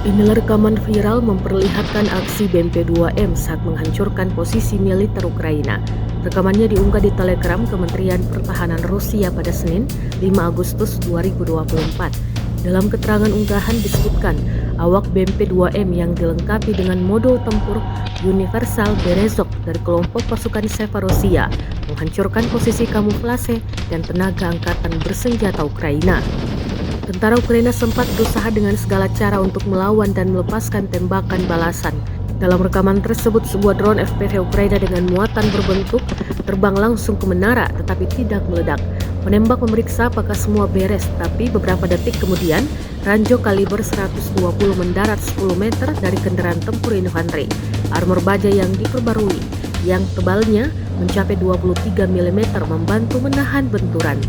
Inilah rekaman viral memperlihatkan aksi BMP-2M saat menghancurkan posisi militer Ukraina. Rekamannya diunggah di Telegram Kementerian Pertahanan Rusia pada Senin, 5 Agustus 2024. Dalam keterangan unggahan disebutkan, awak BMP-2M yang dilengkapi dengan modul tempur Universal Berezok dari kelompok pasukan Seva Rusia menghancurkan posisi kamuflase dan tenaga angkatan bersenjata Ukraina. Tentara Ukraina sempat berusaha dengan segala cara untuk melawan dan melepaskan tembakan balasan. Dalam rekaman tersebut, sebuah drone FPV Ukraina dengan muatan berbentuk terbang langsung ke menara tetapi tidak meledak. Penembak memeriksa apakah semua beres, tapi beberapa detik kemudian, ranjau kaliber 120 mendarat 10 meter dari kendaraan tempur infanteri. Armor baja yang diperbarui, yang tebalnya mencapai 23 mm membantu menahan benturan.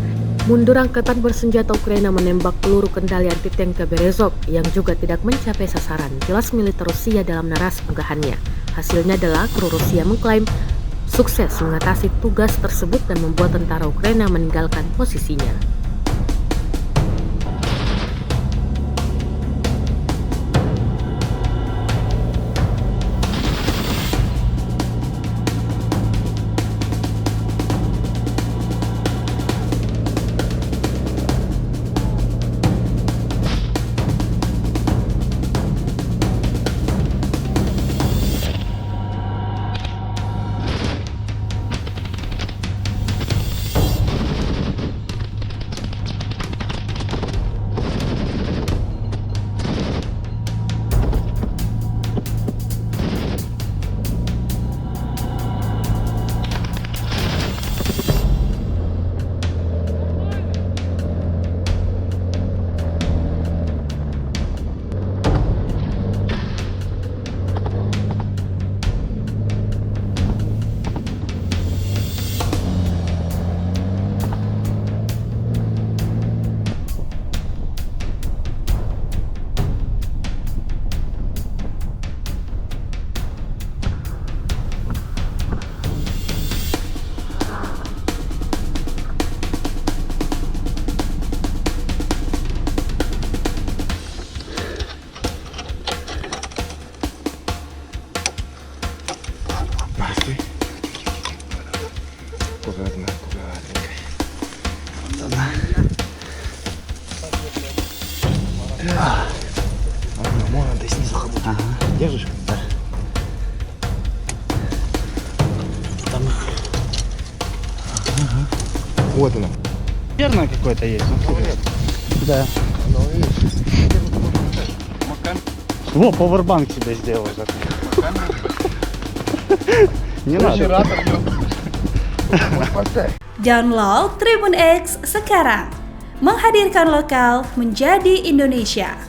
Mundur angkatan bersenjata Ukraina menembak peluru kendali anti-tank ke Berezov yang juga tidak mencapai sasaran, jelas militer Rusia dalam narasi unggahannya. Hasilnya adalah kru Rusia mengklaim sukses mengatasi tugas tersebut dan membuat tentara Ukraina meninggalkan posisinya. Можно ты снизу хлопнуть. Ага. Держишь? Да. Там их. Ага. Вот она. Верно какой-то есть. Да. Во, повербанк себе сделал. Не надо. Download Tribun X sekarang, menghadirkan lokal menjadi Indonesia.